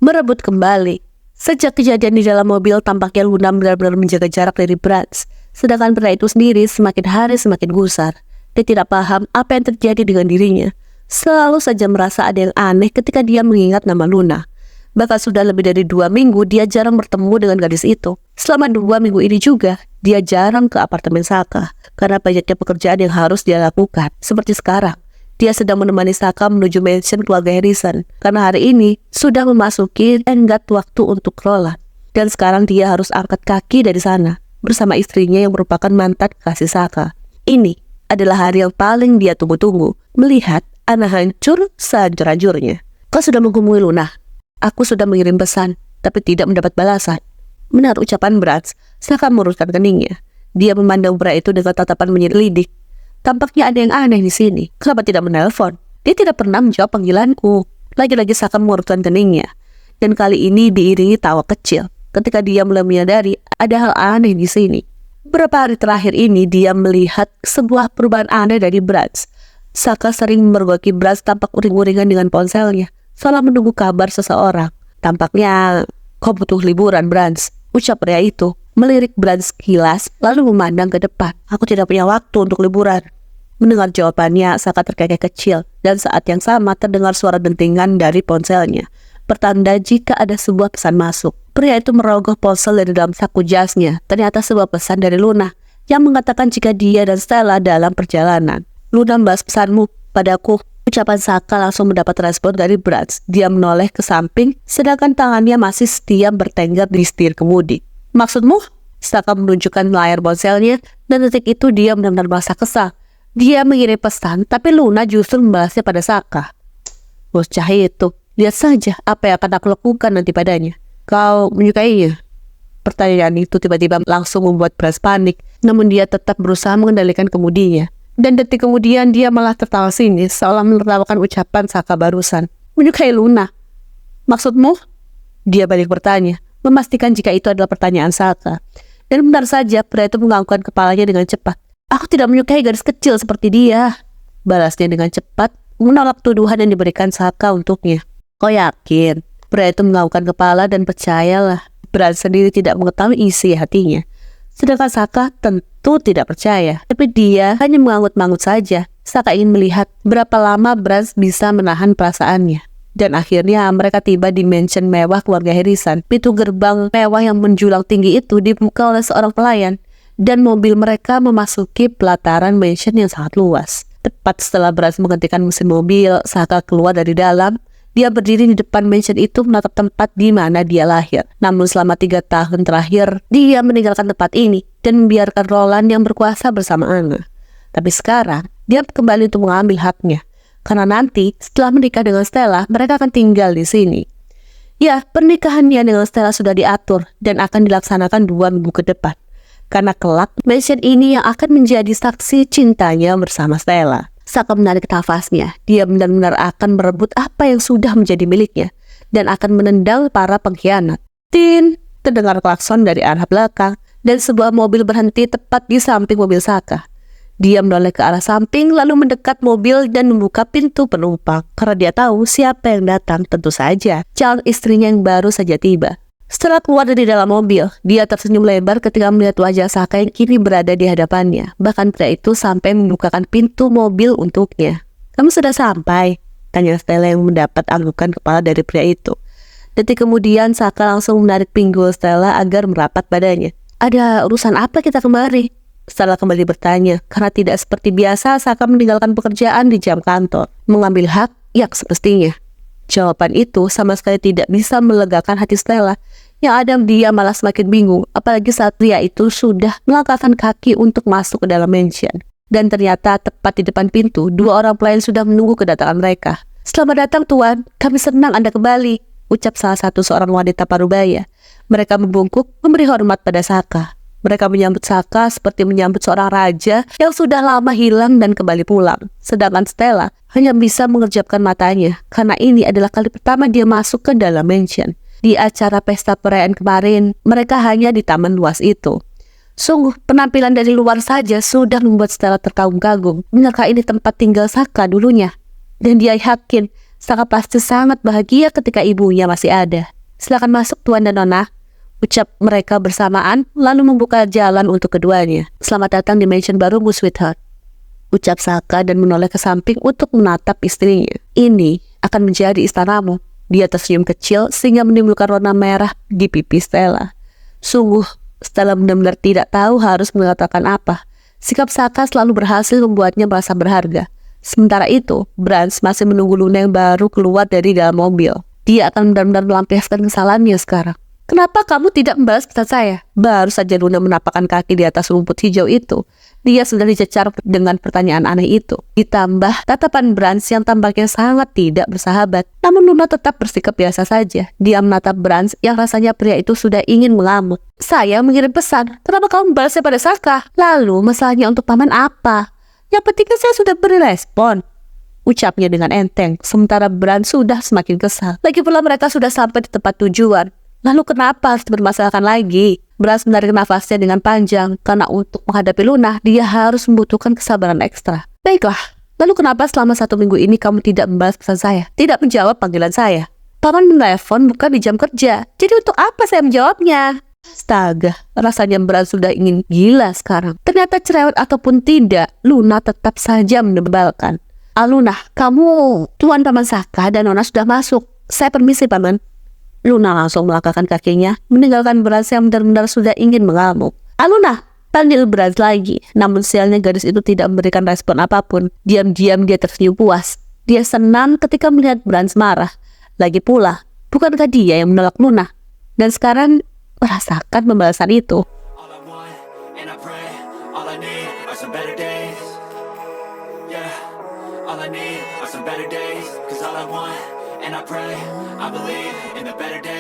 merebut kembali. Sejak kejadian di dalam mobil, tampaknya Luna benar-benar menjaga jarak dari Bratz. Sedangkan pria itu sendiri semakin hari semakin gusar. Dia tidak paham apa yang terjadi dengan dirinya. Selalu saja merasa ada yang aneh ketika dia mengingat nama Luna. Bahkan sudah lebih dari 2 minggu dia jarang bertemu dengan gadis itu. Selama 2 minggu ini juga, dia jarang ke apartemen Saka karena banyaknya pekerjaan yang harus dia lakukan. Seperti sekarang, dia sedang menemani Saka menuju mansion keluarga Harrison karena hari ini sudah memasuki tenggat waktu untuk Roland. Dan sekarang dia harus angkat kaki dari sana bersama istrinya yang merupakan mantan kekasih Saka. Ini adalah hari yang paling dia tunggu-tunggu, melihat anak hancur sehancur-hancurnya. Kau sudah menghubungi Luna? Aku sudah mengirim pesan, tapi tidak mendapat balasan. Mendengar ucapan Bratz, Saka meluruskan keningnya. Dia memandang pria itu dengan tatapan menyelidik. Tampaknya ada yang aneh di sini. Kenapa tidak menelpon? Dia tidak pernah menjawab panggilanku. Lagi-lagi Saka meluruskan keningnya. Dan kali ini diiringi tawa kecil ketika dia mulai menyadari ada hal aneh di sini. Beberapa hari terakhir ini dia melihat sebuah perubahan aneh dari Bratz. Saka sering memergoki Bratz tampak uring-uringan dengan ponselnya, salah menunggu kabar seseorang. Tampaknya kau butuh liburan, Bratz, ucap pria itu. Melirik Bratz sekilas, lalu memandang ke depan. Aku tidak punya waktu untuk liburan. Mendengar jawabannya, Saka terkekeh kecil, dan saat yang sama terdengar suara dentingan dari ponselnya. Pertanda jika ada sebuah pesan masuk. Pria itu merogoh ponsel dari dalam saku jasnya. Ternyata sebuah pesan dari Luna, yang mengatakan jika dia dan Stella dalam perjalanan. Luna membalas pesanmu padaku. Ucapan Saka langsung mendapat respon dari Bratz. Dia menoleh ke samping, sedangkan tangannya masih setia bertengger di setir kemudi. Maksudmu? Saka menunjukkan layar ponselnya, dan detik itu dia benar-benar merasa kesal. Dia mengirim pesan, tapi Luna justru membalasnya pada Saka. Bocah itu, lihat saja apa yang akan aku lakukan nanti padanya. Kau menyukainya? Pertanyaan itu tiba-tiba langsung membuat Bratz panik, namun dia tetap berusaha mengendalikan kemudinya. Dan detik kemudian dia malah tertawa sinis, seolah menertawakan ucapan Saka barusan. Menyukai Luna? Maksudmu? Dia balik bertanya, memastikan jika itu adalah pertanyaan Saka. Dan benar saja, pria itu menganggukkan kepalanya dengan cepat. Aku tidak menyukai gadis kecil seperti dia, balasnya dengan cepat, menolak tuduhan yang diberikan Saka untuknya. Kau yakin? Pria itu menganggukkan kepala dan percayalah, Bratz sendiri tidak mengetahui isi hatinya. Sedangkan Saka tentu tidak percaya, tapi dia hanya mengangut-mangut saja. Saka ingin melihat berapa lama Bratz bisa menahan perasaannya. Dan akhirnya mereka tiba di mansion mewah keluarga Harrison. Pintu gerbang mewah yang menjulang tinggi itu dibuka oleh seorang pelayan, dan mobil mereka memasuki pelataran mansion yang sangat luas. Tepat setelah Bratz menghentikan mesin mobil, Saka keluar dari dalam. Dia berdiri di depan mansion itu menatap tempat di mana dia lahir. Namun selama 3 tahun terakhir, dia meninggalkan tempat ini dan membiarkan Roland yang berkuasa bersama Anna. Tapi sekarang, dia kembali untuk mengambil haknya. Karena nanti, setelah menikah dengan Stella, mereka akan tinggal di sini. Ya, pernikahannya dengan Stella sudah diatur dan akan dilaksanakan 2 minggu ke depan. Karena kelak, mansion ini yang akan menjadi saksi cintanya bersama Stella. Saka menarik nafasnya. Dia benar-benar akan merebut apa yang sudah menjadi miliknya dan akan menendang para pengkhianat. Tin, terdengar klakson dari arah belakang dan sebuah mobil berhenti tepat di samping mobil Saka. Dia menoleh ke arah samping lalu mendekat mobil dan membuka pintu penumpang karena dia tahu siapa yang datang. Tentu saja calon istrinya yang baru saja tiba. Setelah keluar dari dalam mobil, dia tersenyum lebar ketika melihat wajah Saka yang kini berada di hadapannya. Bahkan pria itu sampai membukakan pintu mobil untuknya. Kamu sudah sampai? Tanya Stella yang mendapat anggukan kepala dari pria itu. Detik kemudian Saka langsung menarik pinggul Stella agar merapat badannya. Ada urusan apa kita kemari? Stella kembali bertanya, karena tidak seperti biasa Saka meninggalkan pekerjaan di jam kantor, mengambil hak yang semestinya. Jawaban itu sama sekali tidak bisa melegakan hati Stella. Yang ada dia malah semakin bingung, apalagi saat pria itu sudah melangkahkan kaki untuk masuk ke dalam mansion. Dan ternyata tepat di depan pintu, 2 orang pelayan sudah menunggu kedatangan mereka. Selamat datang Tuan, kami senang Anda kembali, ucap salah satu seorang wanita parubaya. Mereka membungkuk memberi hormat pada Saka. Mereka menyambut Saka seperti menyambut seorang raja yang sudah lama hilang dan kembali pulang. Sedangkan Stella hanya bisa mengerjapkan matanya karena ini adalah kali pertama dia masuk ke dalam mansion. Di acara pesta perayaan kemarin, mereka hanya di taman luas itu. Sungguh, penampilan dari luar saja sudah membuat Stella terkagum-kagum. Benarkah ini tempat tinggal Saka dulunya? Dan dia yakin Saka pasti sangat bahagia ketika ibunya masih ada. Silakan masuk Tuan dan Nona, ucap mereka bersamaan, lalu membuka jalan untuk keduanya. Selamat datang di mansion barumu, sweetheart, ucap Saka dan menoleh ke samping untuk menatap istrinya. Ini akan menjadi istanamu. Dia tersenyum kecil sehingga menimbulkan warna merah di pipi Stella. Sungguh, Stella benar-benar tidak tahu harus mengatakan apa. Sikap Saka selalu berhasil membuatnya merasa berharga. Sementara itu, Branch masih menunggu Luna yang baru keluar dari dalam mobil. Dia akan benar-benar melampiaskan kesalahannya sekarang. Kenapa kamu tidak membalas pesan saya? Baru saja Luna menapakkan kaki di atas rumput hijau itu. Dia sudah dicecar dengan pertanyaan aneh itu. Ditambah tatapan Branch yang tampaknya sangat tidak bersahabat. Namun Luna tetap bersikap biasa saja. Dia menatap Branch yang rasanya pria itu sudah ingin mengamuk. Saya mengirim pesan. Kenapa kamu membalasnya pada Saka? Lalu masalahnya untuk paman apa? Yang penting kan saya sudah beri respon, ucapnya dengan enteng. Sementara Branch sudah semakin kesal. Lagi pula mereka sudah sampai di tempat tujuan. Lalu kenapa harus dipermasalahkan lagi? Branch menarik nafasnya dengan panjang, karena untuk menghadapi Luna, dia harus membutuhkan kesabaran ekstra. Baiklah, lalu kenapa selama 1 minggu ini kamu tidak membalas pesan saya? Tidak menjawab panggilan saya? Paman menelepon bukan di jam kerja, jadi untuk apa saya menjawabnya? Astaga, rasanya Branch sudah ingin gila sekarang. Ternyata cerewet ataupun tidak, Luna tetap saja menebalkan. Luna, kamu, Tuan Paman Saka dan Nona sudah masuk. Saya permisi, Paman. Luna langsung melangkahkan kakinya, meninggalkan Branch yang benar-benar sudah ingin mengamuk. Luna, panggil Branch lagi. Namun sialnya gadis itu tidak memberikan respon apapun. Diam-diam dia tersenyum puas. Dia senang ketika melihat Branch marah. Lagi pula, bukankah dia yang menolak Luna? Dan sekarang merasakan pembalasan itu. And I pray, I believe in the better days.